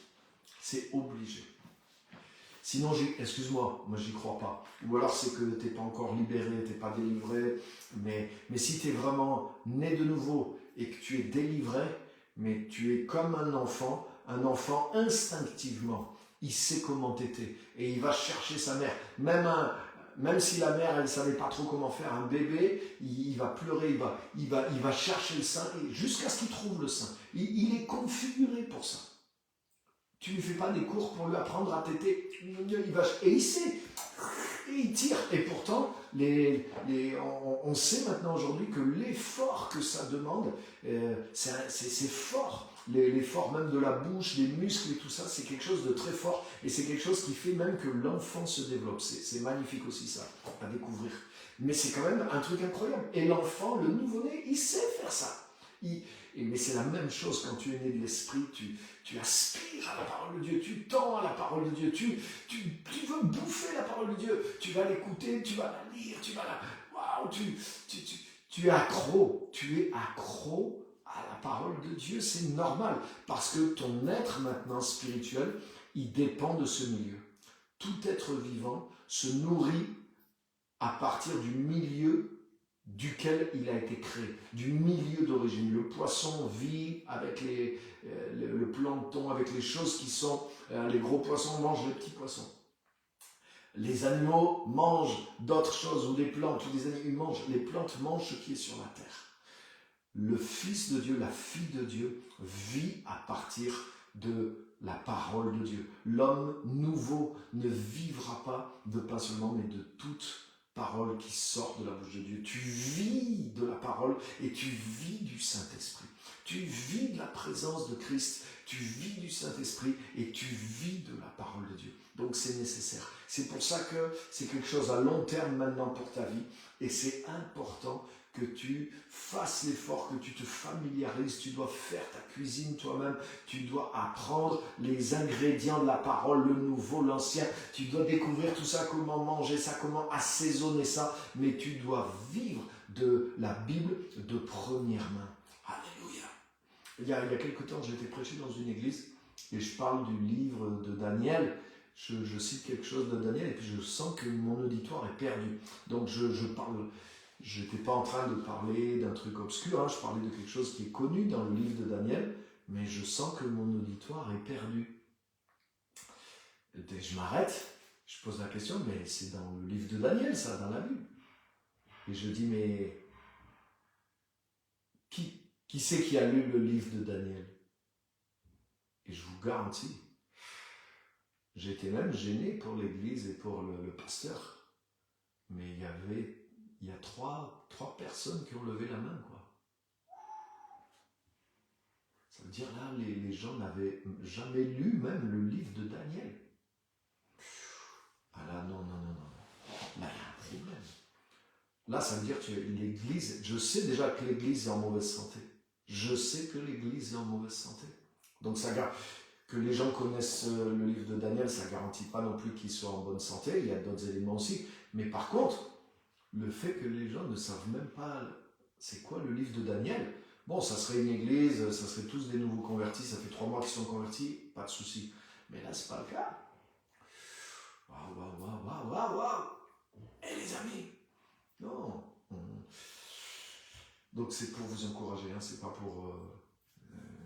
C'est obligé. Sinon, excuse-moi, moi j'y crois pas. Ou alors c'est que tu n'es pas encore libéré, tu n'es pas délivré. Mais si tu es vraiment né de nouveau et que tu es délivré, mais tu es comme un enfant instinctivement, il sait comment t'étais. Et il va chercher sa mère. Même si la mère, elle ne savait pas trop comment faire, un bébé, il va pleurer, il va chercher le sein jusqu'à ce qu'il trouve le sein. Il est configuré pour ça. Tu ne lui fais pas des cours pour lui apprendre à téter. Et il sait. Et il tire. Et pourtant, on sait maintenant aujourd'hui que l'effort que ça demande, c'est fort. L'effort même de la bouche, des muscles et tout ça, c'est quelque chose de très fort. Et c'est quelque chose qui fait même que l'enfant se développe. C'est magnifique aussi ça, à découvrir. Mais c'est quand même un truc incroyable. Et l'enfant, le nouveau-né, il sait faire ça. Mais c'est la même chose quand tu es né de l'esprit, tu aspires à la parole de Dieu, tu tends à la parole de Dieu, tu veux bouffer la parole de Dieu, tu vas l'écouter, tu vas la lire, tu vas la... Waouh, tu es accro, à la parole de Dieu, c'est normal, parce que ton être maintenant spirituel, il dépend de ce milieu. Tout être vivant se nourrit à partir du milieu duquel il a été créé, du milieu d'origine. Le poisson vit avec le plancton, avec les choses qui sont... les gros poissons mangent les petits poissons. Les animaux mangent d'autres choses, ou les plantes, ou les animaux les plantes mangent ce qui est sur la terre. Le Fils de Dieu, la fille de Dieu, vit à partir de la parole de Dieu. L'homme nouveau ne vivra pas de pain seulement, mais de toute parole qui sort de la bouche de Dieu. Tu vis de la parole et tu vis du Saint-Esprit. Tu vis de la présence de Christ, tu vis du Saint-Esprit et tu vis de la parole de Dieu. Donc c'est nécessaire. C'est pour ça que c'est quelque chose à long terme maintenant pour ta vie et c'est important que tu fasses l'effort, que tu te familiarises, tu dois faire ta cuisine toi-même, tu dois apprendre les ingrédients de la parole, le nouveau, l'ancien, tu dois découvrir tout ça, comment manger ça, comment assaisonner ça, mais tu dois vivre de la Bible de première main. Alléluia. Il y a quelque temps, j'étais prêché dans une église et je parle du livre de Daniel. Je cite quelque chose de Daniel et puis je sens que mon auditoire est perdu. Donc je parle... Je n'étais pas en train de parler d'un truc obscur, je parlais de quelque chose qui est connu dans le livre de Daniel, mais je sens que mon auditoire est perdu. Et je m'arrête, je pose la question, mais c'est dans le livre de Daniel, ça, dans la Bible. Et je dis, mais qui c'est qui a lu le livre de Daniel? Et je vous garantis, j'étais même gêné pour l'église et pour le pasteur, mais il y a trois personnes qui ont levé la main, quoi. Ça veut dire là, les gens n'avaient jamais lu même le livre de Daniel. Ah là, non. Là, il y a un problème. Là, ça veut dire que l'église, je sais déjà que l'église est en mauvaise santé. Je sais que l'église est en mauvaise santé. Donc ça que les gens connaissent le livre de Daniel, ça ne garantit pas non plus qu'ils soient en bonne santé. Il y a d'autres éléments aussi. Mais par contre, le fait que les gens ne savent même pas c'est quoi le livre de Daniel. Bon, ça serait une église, ça serait tous des nouveaux convertis, ça fait 3 mois qu'ils sont convertis, pas de souci. Mais là, c'est pas le cas. Waouh. Eh les amis, non. Donc c'est pour vous encourager, c'est pas pour...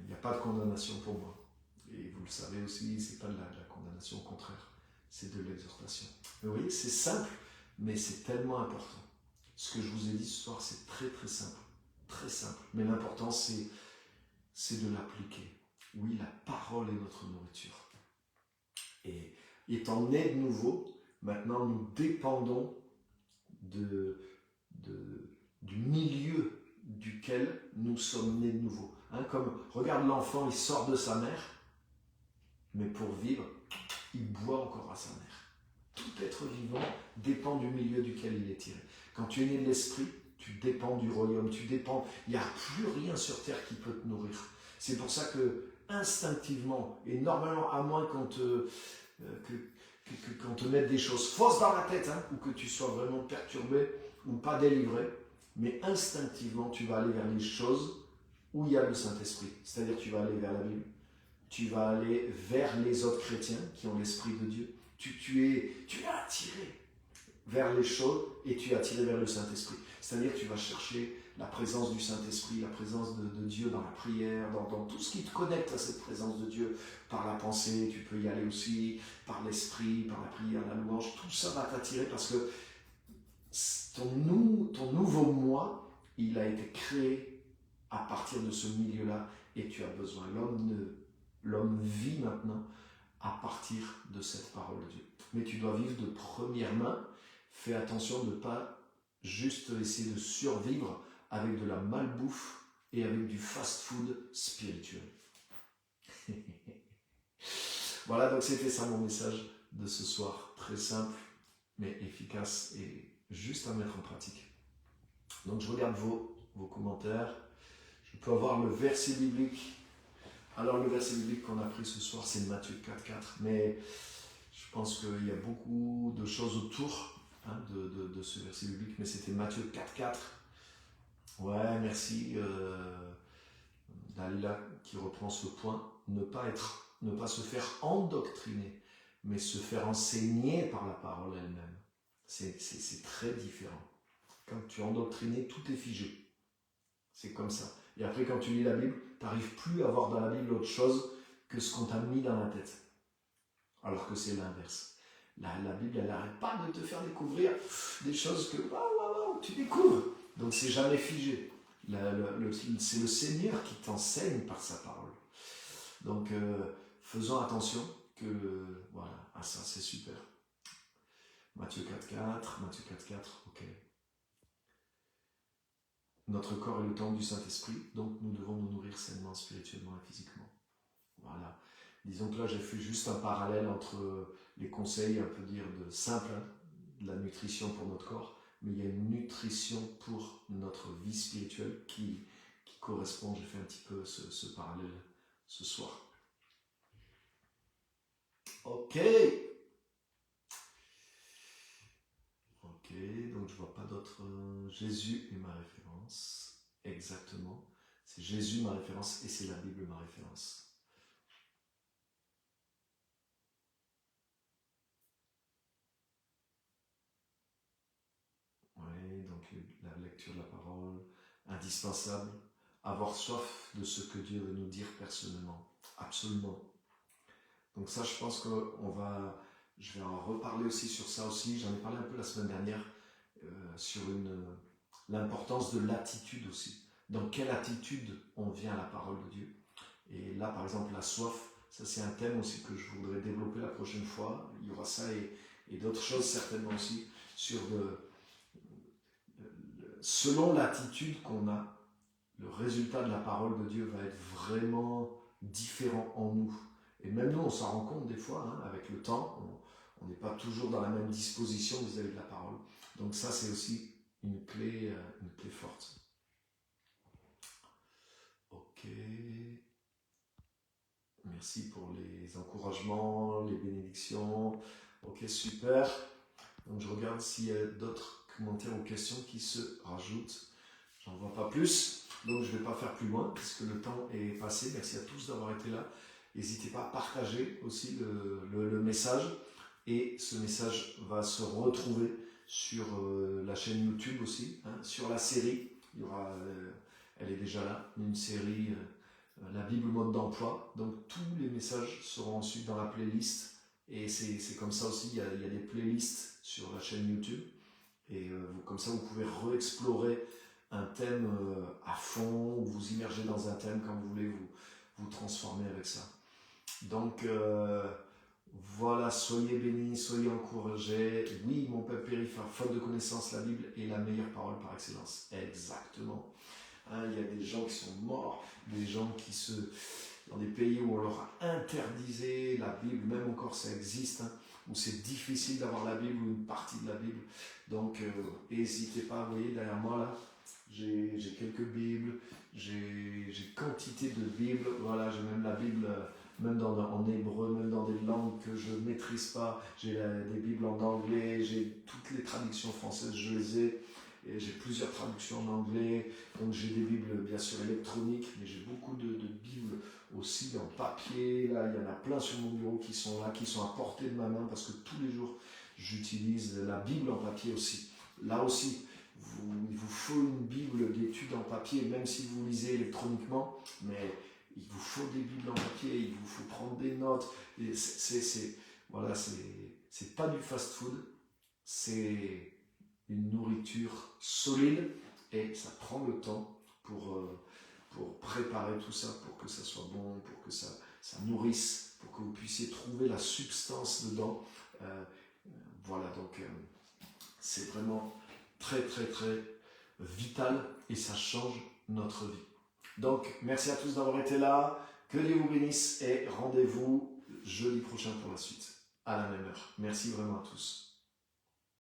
Il n'y a pas de condamnation pour moi. Et vous le savez aussi, c'est pas de la condamnation, au contraire. C'est de l'exhortation. Mais vous voyez, c'est simple, mais c'est tellement important. Ce que je vous ai dit ce soir, c'est très très simple. Très simple. Mais l'important, c'est c'est de l'appliquer. Oui, la parole est notre nourriture. Et étant nés de nouveau, maintenant nous dépendons du milieu duquel nous sommes nés de nouveau. Comme, regarde l'enfant, il sort de sa mère, mais pour vivre, il boit encore à sa mère. Tout être vivant dépend du milieu duquel il est tiré. Quand tu es né de l'esprit, tu dépends du royaume, il n'y a plus rien sur terre qui peut te nourrir. C'est pour ça que, instinctivement, et normalement, à moins qu'on te mette des choses fausses dans la tête, ou que tu sois vraiment perturbé ou pas délivré, mais instinctivement, tu vas aller vers les choses où il y a le Saint-Esprit. C'est-à-dire, tu vas aller vers la Bible, tu vas aller vers les autres chrétiens qui ont l'Esprit de Dieu. Tu es attiré vers les choses et tu es attiré vers le Saint-Esprit. C'est-à-dire que tu vas chercher la présence du Saint-Esprit, la présence de Dieu dans la prière, dans tout ce qui te connecte à cette présence de Dieu. Par la pensée, tu peux y aller aussi, par l'Esprit, par la prière, la louange. Tout ça va t'attirer parce que ton nouveau moi, il a été créé à partir de ce milieu-là et tu as besoin. L'homme vit maintenant à partir de cette parole de Dieu. Mais tu dois vivre de première main. Fais attention de ne pas juste essayer de survivre avec de la malbouffe et avec du fast-food spirituel. Voilà, donc c'était ça mon message de ce soir. Très simple, mais efficace et juste à mettre en pratique. Donc je regarde vos commentaires. Je peux avoir le verset biblique. Alors le verset biblique qu'on a pris ce soir, c'est Matthieu 4,4. Mais je pense qu'il y a beaucoup de choses autour de ce verset biblique. Mais c'était Matthieu 4,4. Ouais, merci Dalila qui reprend ce point. Ne pas se faire endoctriner, mais se faire enseigner par la parole elle-même. C'est très différent. Quand tu es endoctriné, tout est figé. C'est comme ça. Et après, quand tu lis la Bible, tu n'arrives plus à voir dans la Bible autre chose que ce qu'on t'a mis dans la tête. Alors que c'est l'inverse. La Bible, elle n'arrête pas de te faire découvrir des choses que tu découvres. Donc, c'est jamais figé. C'est le Seigneur qui t'enseigne par sa parole. Donc, faisons attention à ça, c'est super. Matthieu 4,4, ok. Notre corps est le temple du Saint-Esprit, donc nous devons nous nourrir sainement, spirituellement et physiquement. Voilà. Disons que là, j'ai fait juste un parallèle entre les conseils, un peu dire, simples, de la nutrition pour notre corps, mais il y a une nutrition pour notre vie spirituelle qui correspond. J'ai fait un petit peu ce parallèle ce soir. Ok, donc je vois pas d'autres. Jésus est ma référence. Exactement. C'est Jésus ma référence et c'est la Bible ma référence. Oui, donc la lecture de la parole, indispensable. Avoir soif de ce que Dieu veut nous dire personnellement. Absolument. Donc ça, je pense que je vais en reparler aussi sur ça aussi. J'en ai parlé un peu la semaine dernière sur l'importance de l'attitude aussi. Dans quelle attitude on vient à la parole de Dieu. Et là, par exemple, la soif, ça c'est un thème aussi que je voudrais développer la prochaine fois. Il y aura ça et d'autres choses certainement aussi sur selon l'attitude qu'on a, le résultat de la parole de Dieu va être vraiment différent en nous. Et même nous, on s'en rend compte des fois, avec le temps, on n'est pas toujours dans la même disposition vis-à-vis de la parole. Donc ça, c'est aussi une clé forte. Ok. Merci pour les encouragements, les bénédictions. Ok, super. Donc je regarde s'il y a d'autres commentaires ou questions qui se rajoutent. J'en vois pas plus, donc je ne vais pas faire plus loin puisque le temps est passé. Merci à tous d'avoir été là. N'hésitez pas à partager aussi le message. Et ce message va se retrouver sur la chaîne YouTube aussi, sur la série. Il y aura, elle est déjà là, une série, la Bible mode d'emploi. Donc tous les messages seront ensuite dans la playlist. Et c'est comme ça aussi, il y a des playlists sur la chaîne YouTube. Et comme ça, vous pouvez re-explorer un thème à fond, ou vous immergez dans un thème quand vous voulez vous transformer avec ça. Donc voilà, soyez bénis, soyez encouragés. Oui, mon peuple périt par faute de connaissance, la Bible est la meilleure parole par excellence. Exactement. Hein, il y a des gens qui sont morts, des gens qui dans des pays où on leur a interdisé la Bible, même encore ça existe, hein, où c'est difficile d'avoir la Bible ou une partie de la Bible. Donc n'hésitez pas, vous voyez derrière moi là, j'ai quelques Bibles, j'ai quantité de Bibles, voilà, j'ai même la Bible même en hébreu, même dans des langues que je ne maîtrise pas, j'ai des Bibles en anglais, j'ai toutes les traductions françaises, je les ai, et j'ai plusieurs traductions en anglais, donc j'ai des Bibles bien sûr électroniques, mais j'ai beaucoup de Bibles aussi en papier, là il y en a plein sur mon bureau qui sont là, qui sont à portée de ma main, parce que tous les jours j'utilise la Bible en papier aussi. Là aussi, il vous faut une Bible d'études en papier, même si vous lisez électroniquement, mais il vous faut des Bibles en papier, il vous faut prendre des notes. Voilà, c'est pas du fast-food, c'est une nourriture solide et ça prend le temps pour préparer tout ça, pour que ça soit bon, pour que ça nourrisse, pour que vous puissiez trouver la substance dedans. Voilà, donc c'est vraiment très très très vital et ça change notre vie. Donc merci à tous d'avoir été là, que Dieu vous bénisse et rendez-vous jeudi prochain pour la suite, à la même heure. Merci vraiment à tous.